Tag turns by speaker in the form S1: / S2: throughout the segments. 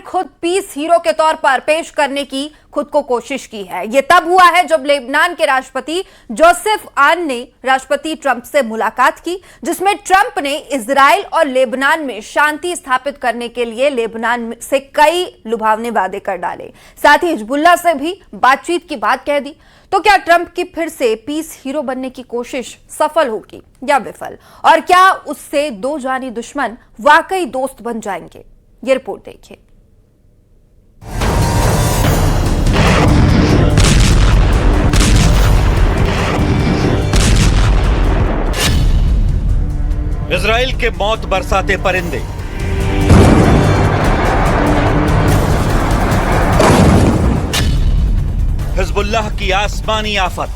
S1: खुद piece hero के तौर पर पेश करने की खुद को कोशिश की है। यह तब हुआ है जब लेबनान के राष्ट्रपति जोसेफ आन ने राष्ट्रपति ट्रंप से मुलाकात की, जिसमें ट्रंप ने इजराइल और लेबनान में शांति स्थापित करने के लिए लेबनान से कई लुभावने वादे कर डाले, साथ ही हिजबुल्लाह से भी बातचीत की बात कह दी। तो क्या ट्रंप की फिर से पीस हीरो बनने की कोशिश सफल होगी या विफल, और क्या उससे दो जानी दुश्मन वाकई दोस्त बन जाएंगे? ये रिपोर्ट देखिए।
S2: इजराइल के मौत बरसाते परिंदे, हिजबुल्लाह की आसमानी आफत,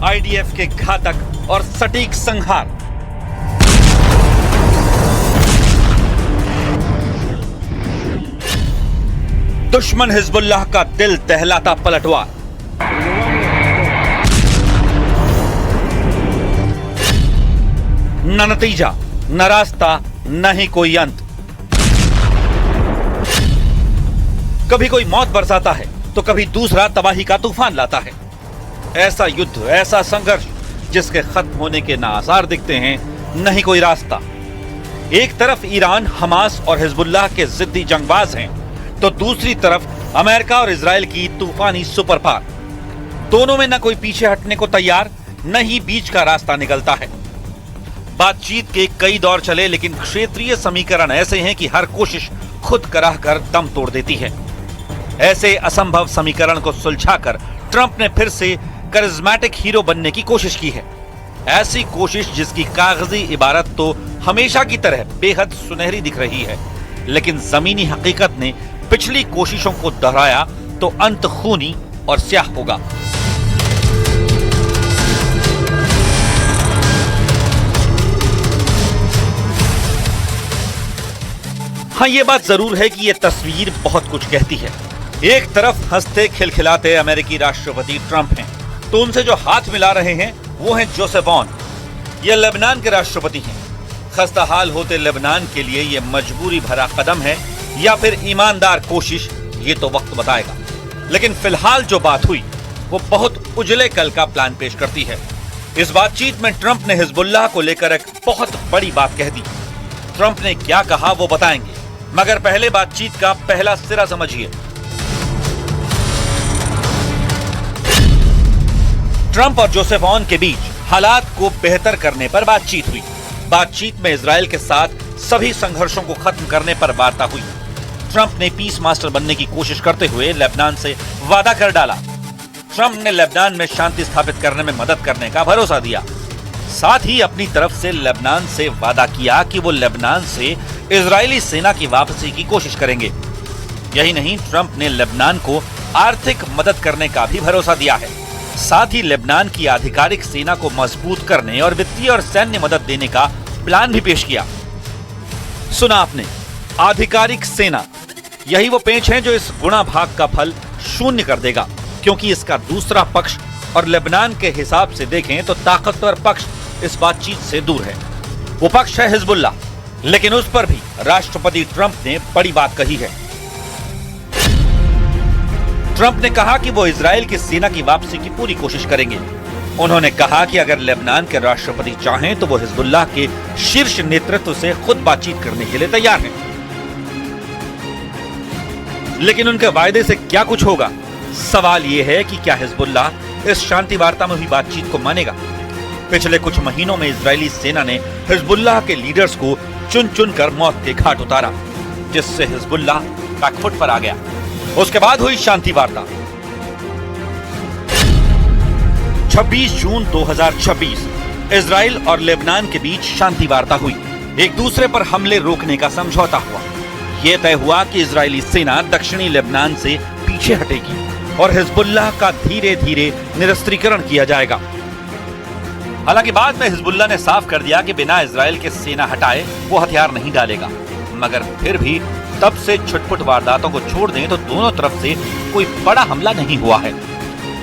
S2: आईडीएफ के घातक और सटीक संहार, दुश्मन हिजबुल्लाह का दिल दहलाता पलटवार, न नतीजा, न रास्ता, न ही कोई अंत। कभी कोई मौत बरसाता है तो कभी दूसरा तबाही का तूफान लाता है। ऐसा युद्ध, ऐसा संघर्ष जिसके खत्म होने के ना आसार दिखते हैं, न ही कोई रास्ता। एक तरफ ईरान, हमास और हिजबुल्लाह के जिद्दी जंगबाज हैं, तो दूसरी तरफ अमेरिका और इजराइल की तूफानी सुपर पावर। दोनों में न कोई पीछे हटने को तैयार, न ही बीच का रास्ता निकलता है। बातचीत के कई दौर चले, लेकिन क्षेत्रीय समीकरण ऐसे हैं कि हर कोशिश खुद कराह कर दम तोड़ देती है। ऐसे असंभव समीकरण को सुलझाकर ट्रंप ने फिर से करिश्मेटिक हीरो बनने की कोशिश की है। ऐसी कोशिश जिसकी कागजी इबारत तो हमेशा की तरह बेहद सुनहरी दिख रही है, लेकिन जमीनी हकीकत ने पिछली कोशिशों को दोहराया तो अंत खूनी और स्याह होगा। हाँ, ये बात जरूर है कि ये तस्वीर बहुत कुछ कहती है। एक तरफ हंसते खिलखिलाते अमेरिकी राष्ट्रपति ट्रंप हैं, तो उनसे जो हाथ मिला रहे हैं वो हैं जोसेफ ऑन। ये लेबनान के राष्ट्रपति हैं। खस्ता हाल होते लेबनान के लिए ये मजबूरी भरा कदम है या फिर ईमानदार कोशिश, ये तो वक्त बताएगा। लेकिन फिलहाल जो बात हुई वो बहुत उजले कल का प्लान पेश करती है। इस बातचीत में ट्रंप ने हिजबुल्लाह को लेकर एक बहुत बड़ी बात कह दी। ट्रंप ने क्या कहा वो बताएंगे, मगर पहले बातचीत का पहला सिरा समझिए। ट्रंप और जोसेफ ऑन के बीच हालात को बेहतर करने पर बातचीत हुई। बातचीत में इजराइल के साथ सभी संघर्षों को खत्म करने पर वार्ता हुई। ट्रंप ने पीस मास्टर बनने की कोशिश करते हुए लेबनान से वादा कर डाला। ट्रंप ने लेबनान में शांति स्थापित करने में मदद करने का भरोसा दिया। साथ ही अपनी तरफ से लेबनान से वादा किया कि वो लेबनान से इजरायली सेना की वापसी की कोशिश करेंगे। यही नहीं, ट्रंप ने लेबनान को आर्थिक मदद करने का भी भरोसा दिया है। साथ ही लेबनान की आधिकारिक सेना को मजबूत करने और वित्तीय और सैन्य मदद देने का प्लान भी पेश किया। सुना आपने, आधिकारिक सेना। यही वो पेंच है जो इस गुणा भाग का फल शून्य कर देगा, क्योंकि इसका दूसरा पक्ष, और लेबनान के हिसाब से देखें तो ताकतवर पक्ष इस बातचीत से दूर है। वो पक्ष है हिजबुल्लाह, लेकिन उस पर भी राष्ट्रपति ट्रंप ने बड़ी बात कही है। ट्रंप ने कहा कि वो इजराइल की सेना की वापसी की पूरी कोशिश करेंगे। उन्होंने कहा कि अगर लेबनान के राष्ट्रपति चाहें तो वो हिजबुल्लाह के शीर्ष नेतृत्व से खुद बातचीत करने के लिए तैयार हैं। लेकिन उनके वायदे से क्या कुछ होगा? सवाल ये है कि क्या हिजबुल्लाह इस शांति वार्ता में हुई बातचीत को मानेगा? पिछले कुछ महीनों में इजरायली सेना ने हिजबुल्लाह के लीडर्स को चुन चुन कर मौत के घाट उतारा, जिससे हिजबुल्लाह बैकफुट पर आ गया। उसके बाद हुई शांति वार्ता। 26 जून 2026 इजराइल और लेबनान के बीच शांति वार्ता हुई। एक दूसरे पर हमले रोकने का समझौता हुआ। यह तय हुआ कि इजरायली सेना दक्षिणी लेबनान से पीछे हटेगी और हिजबुल्लाह का धीरे धीरे निरस्त्रीकरण किया जाएगा। हालांकि बाद में हिजबुल्लाह ने साफ कर दिया कि बिना इजराइल के सेना हटाए वो हथियार नहीं डालेगा, मगर फिर भी तब से छुटपुट वारदातों को छोड़ दें तो दोनों तरफ से कोई बड़ा हमला नहीं हुआ है।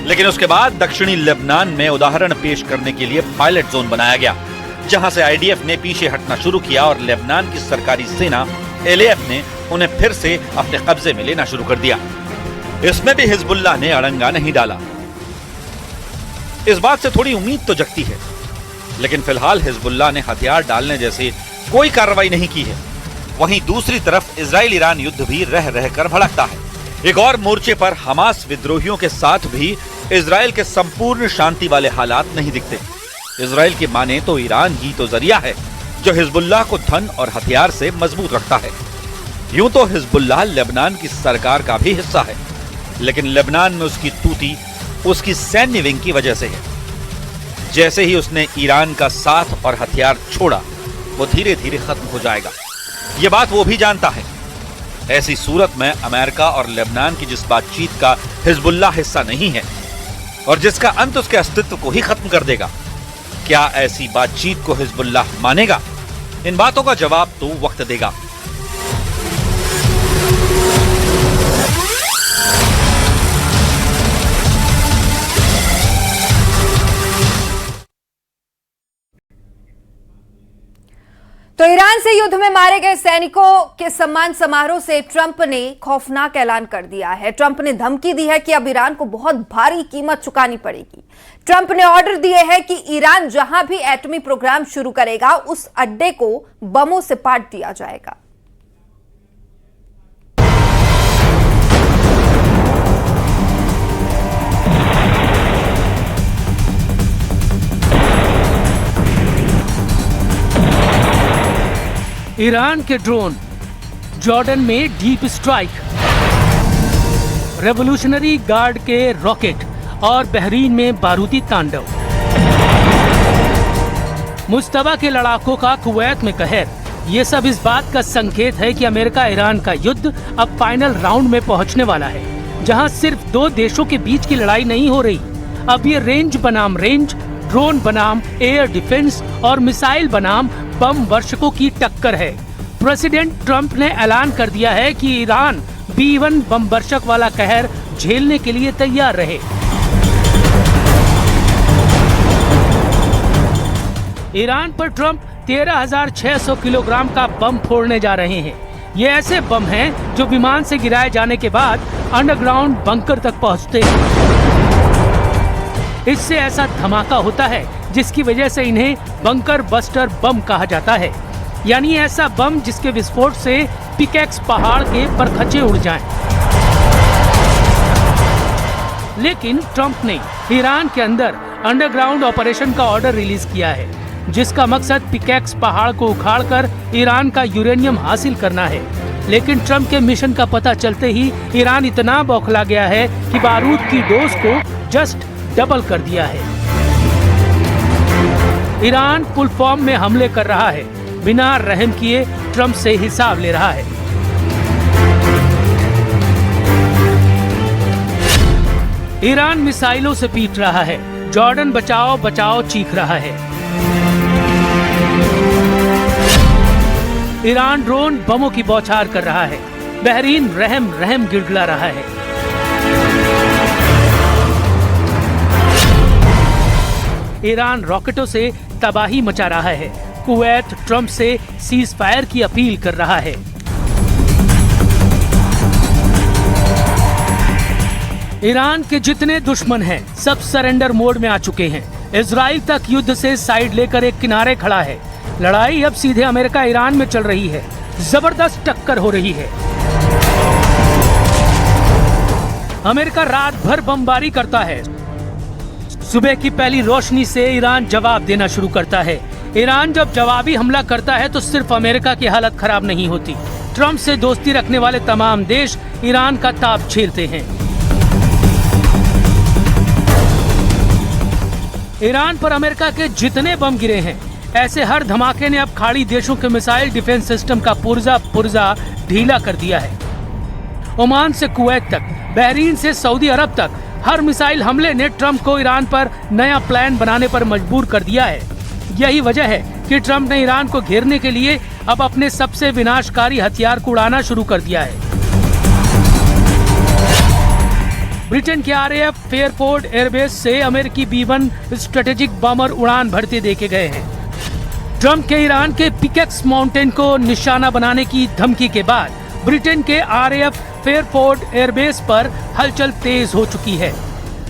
S2: लेकिन उसके बाद दक्षिणी लेबनान में उदाहरण पेश करने के लिए पायलट जोन बनाया गया, जहां से आईडीएफ ने पीछे हटना शुरू किया और लेबनान की सरकारी सेना एलएएफ ने उन्हें फिर से अपने कब्जे में लेना शुरू कर दिया। इसमें भी हिजबुल्लाह ने अड़ंगा नहीं डाला। इस बात से थोड़ी उम्मीद तो जगती है, लेकिन फिलहाल हिजबुल्लाह ने हथियार डालने जैसी कोई कार्रवाई नहीं की है। वहीं दूसरी तरफ इजराइल ईरान युद्ध भी रह रहकर भड़कता है। एक और मोर्चे पर हमास विद्रोहियों के साथ भी इजराइल के संपूर्ण शांति वाले हालात नहीं दिखते। इजराइल की माने तो ईरान ही तो जरिया है जो हिजबुल्लाह को धन और हथियार से मजबूत रखता है। यूं तो हिजबुल्लाह लेबनान की सरकार का भी हिस्सा है, लेकिन लेबनान में उसकी तूती उसकी सैन्य विंग की वजह से है। जैसे ही उसने ईरान का साथ और हथियार छोड़ा, वो धीरे धीरे खत्म हो जाएगा। ये बात वो भी जानता है। ऐसी सूरत में अमेरिका और लेबनान की जिस बातचीत का हिजबुल्लाह हिस्सा नहीं है और जिसका अंत उसके अस्तित्व को ही खत्म कर देगा, क्या ऐसी बातचीत को हिजबुल्लाह मानेगा? इन बातों का जवाब तो वक्त देगा।
S1: तो ईरान से युद्ध में मारे गए सैनिकों के सम्मान समारोह से ट्रंप ने खौफनाक ऐलान कर दिया है। ट्रंप ने धमकी दी है कि अब ईरान को बहुत भारी कीमत चुकानी पड़ेगी। ट्रंप ने ऑर्डर दिए हैं कि ईरान जहां भी एटमी प्रोग्राम शुरू करेगा, उस अड्डे को बमों से पाट दिया जाएगा।
S3: ईरान के ड्रोन, जॉर्डन में डीप स्ट्राइक, रेवोल्यूशनरी गार्ड के रॉकेट और बहरीन में बारूदी तांडव, मुश्तबा के लड़ाकों का कुवैत में कहर, ये सब इस बात का संकेत है कि अमेरिका ईरान का युद्ध अब फाइनल राउंड में पहुंचने वाला है, जहां सिर्फ दो देशों के बीच की लड़ाई नहीं हो रही। अब ये रेंज बनाम रेंज, ड्रोन बनाम एयर डिफेंस और मिसाइल बनाम बम वर्षकों की टक्कर है। प्रेसिडेंट ट्रंप ने ऐलान कर दिया है कि ईरान B-1 बम वर्षक वाला कहर झेलने के लिए तैयार रहे। ईरान पर ट्रंप 13,600 किलोग्राम का बम फोड़ने जा रहे हैं। ये ऐसे बम हैं जो विमान से गिराए जाने के बाद अंडरग्राउंड बंकर तक पहुंचते हैं। इससे ऐसा धमाका होता है जिसकी वजह से इन्हें बंकर बस्टर बम कहा जाता है, यानी ऐसा बम जिसके विस्फोट से पिकैक्स पहाड़ के परखचे उड़ जाएं। लेकिन ट्रंप ने ईरान के अंदर अंडरग्राउंड ऑपरेशन का ऑर्डर रिलीज किया है, जिसका मकसद पिकैक्स पहाड़ को उखाड़कर ईरान का यूरेनियम हासिल करना है। लेकिन ट्रंप के मिशन का पता चलते ही ईरान इतना बौखला गया है कि बारूद की डोज को जस्ट डबल कर दिया है। ईरान फुल फॉर्म में हमले कर रहा है, बिना रहम किए ट्रंप से हिसाब ले रहा है। ईरान मिसाइलों से पीट रहा है, जॉर्डन बचाओ बचाओ चीख रहा है। ईरान ड्रोन बमों की बौछार कर रहा है, बहरीन रहम रहम गिड़गिड़ा रहा है। ईरान रॉकेटों से तबाही मचा रहा है, कुवैत ट्रंप से सीज फायर की अपील कर रहा है। ईरान के जितने दुश्मन हैं, सब सरेंडर मोड में आ चुके हैं। इजराइल तक युद्ध से साइड लेकर एक किनारे खड़ा है। लड़ाई अब सीधे अमेरिका ईरान में चल रही है, जबरदस्त टक्कर हो रही है। अमेरिका रात भर बमबारी करता है, सुबह की पहली रोशनी से ईरान जवाब देना शुरू करता है। ईरान जब जवाबी हमला करता है तो सिर्फ अमेरिका की हालत खराब नहीं होती, ट्रंप से दोस्ती रखने वाले तमाम देश ईरान का ताप झेलते हैं। ईरान पर अमेरिका के जितने बम गिरे हैं, ऐसे हर धमाके ने अब खाड़ी देशों के मिसाइल डिफेंस सिस्टम का पुर्जा ढीला कर दिया है। ओमान से कुवैत तक, बहरीन से सऊदी अरब तक हर मिसाइल हमले ने ट्रंप को ईरान पर नया प्लान बनाने पर मजबूर कर दिया है। यही वजह है कि ट्रंप ने ईरान को घेरने के लिए अब अपने सबसे विनाशकारी हथियार को उड़ाना शुरू कर दिया है। ब्रिटेन के RAF फेयरपोर्ट एयरबेस से अमेरिकी B-1 स्ट्रेटेजिक बमर उड़ान भरते देखे गए हैं। ट्रंप के ईरान के पिकेक्स माउंटेन को निशाना बनाने की धमकी के बाद ब्रिटेन के RAF फेयरफोर्ड एयरबेस पर हलचल तेज हो चुकी है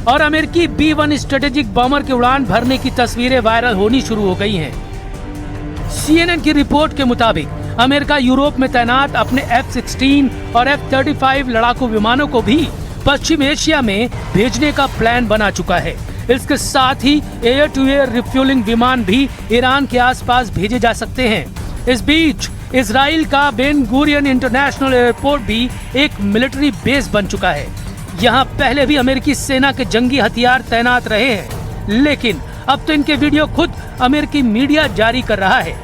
S3: और अमेरिकी B-1 स्ट्रेटेजिक बॉम्बर की उड़ान भरने की तस्वीरें वायरल होनी शुरू हो गई हैं। CNN की रिपोर्ट के मुताबिक अमेरिका यूरोप में तैनात अपने F-16 और F-35 लड़ाकू विमानों को भी पश्चिम एशिया में भेजने का प्लान बना चुका है। इसके साथ ही एयर टू एयर रिफ्यूलिंग विमान भी ईरान के आसपास भेजे जा सकते हैं। इस बीच इजराइल का बेन गुरियन इंटरनेशनल एयरपोर्ट भी एक मिलिट्री बेस बन चुका है। यहाँ पहले भी अमेरिकी सेना के जंगी हथियार तैनात रहे हैं, लेकिन अब तो इनके वीडियो खुद अमेरिकी मीडिया जारी कर रहा है।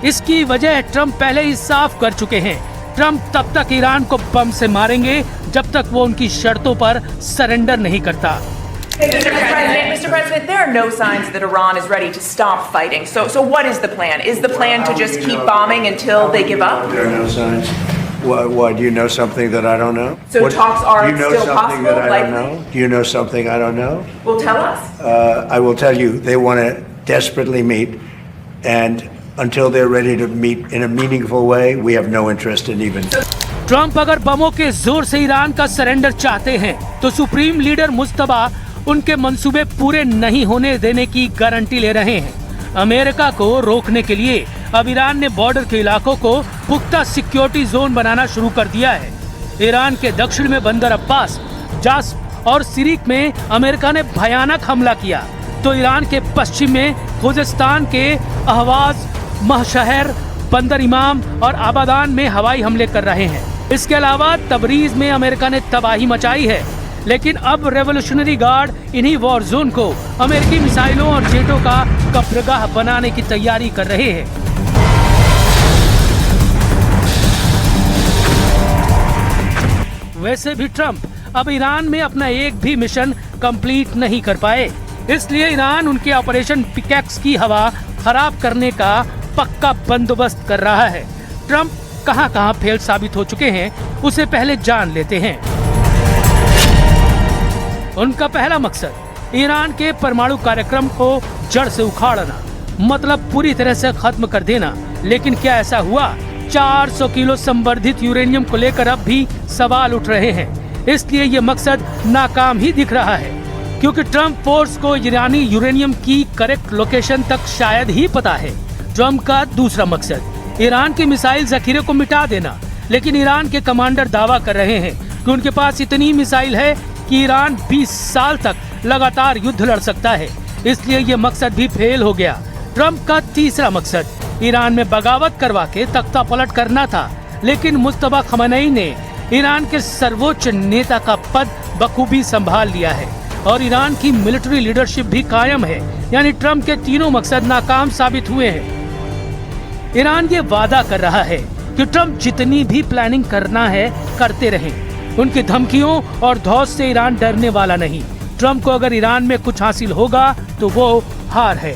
S3: इसकी वजह ट्रंप पहले ही साफ कर चुके हैं। ट्रंप तब तक ईरान को बम से मारेंगे जब तक वो उनकी शर्तों पर सरेंडर नहीं करता।
S4: Mr. President, there are no signs that Iran is ready to stop fighting. So what is the plan? Is the plan to just keep bombing until they give up?
S5: There are no signs. What? Do you know something that I don't know?
S4: So talks are
S5: do you know
S4: still
S5: something
S4: possible?
S5: that I don't know? Do you know something I don't know?
S4: Well, tell us.
S5: I will tell you. They want to desperately meet, and until they're ready to meet in a meaningful way, we have no interest in even.
S3: Trump अगर बमों के जोर से Iran का surrender चाहते हैं तो supreme leader मुस्तबा उनके मंसूबे पूरे नहीं होने देने की गारंटी ले रहे हैं। अमेरिका को रोकने के लिए अब ईरान ने बॉर्डर के इलाकों को पुख्ता सिक्योरिटी जोन बनाना शुरू कर दिया है। ईरान के दक्षिण में बंदर अब्बास, जास और सिरिक में अमेरिका ने भयानक हमला किया, तो ईरान के पश्चिम में खुजिस्तान के अहवाज, महशहर, बंदर इमाम और आबादान में हवाई हमले कर रहे हैं। इसके अलावा तबरीज में अमेरिका ने तबाही मचाई है, लेकिन अब रेवोल्यूशनरी गार्ड इन्हीं वॉर जोन को अमेरिकी मिसाइलों और जेटों का कब्रगाह बनाने की तैयारी कर रहे हैं। वैसे भी ट्रंप अब ईरान में अपना एक भी मिशन कंप्लीट नहीं कर पाए, इसलिए ईरान उनके ऑपरेशन पिकेक्स की हवा खराब करने का पक्का बंदोबस्त कर रहा है। ट्रंप कहां-कहां फेल साबित हो चुके हैं, उसे पहले जान लेते हैं। उनका पहला मकसद ईरान के परमाणु कार्यक्रम को जड़ से उखाड़ना, मतलब पूरी तरह से खत्म कर देना। लेकिन क्या ऐसा हुआ? 400 किलो संवर्धित यूरेनियम को लेकर अब भी सवाल उठ रहे हैं, इसलिए ये मकसद नाकाम ही दिख रहा है, क्योंकि ट्रंप फोर्स को ईरानी यूरेनियम की करेक्ट लोकेशन तक शायद ही पता है। ट्रंप का दूसरा मकसद ईरान के मिसाइल जखीरे को मिटा देना, लेकिन ईरान के कमांडर दावा कर रहे हैं कि उनके पास इतनी मिसाइल है कि ईरान 20 साल तक लगातार युद्ध लड़ सकता है, इसलिए ये मकसद भी फेल हो गया। ट्रंप का तीसरा मकसद ईरान में बगावत करवा के तख्ता पलट करना था, लेकिन मुस्तफा खमेनी ने ईरान के सर्वोच्च नेता का पद बखूबी संभाल लिया है और ईरान की मिलिट्री लीडरशिप भी कायम है। यानी ट्रंप के तीनों मकसद नाकाम साबित हुए हैं। ईरान ये वादा कर रहा है कि ट्रंप जितनी भी प्लानिंग करना है करते रहें। उनकी धमकियों और धौस से ईरान डरने वाला नहीं। ट्रंप को अगर ईरान में कुछ हासिल होगा तो वो हार है।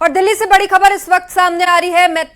S1: और दिल्ली से बड़ी खबर इस वक्त सामने आ रही है। मेट्रो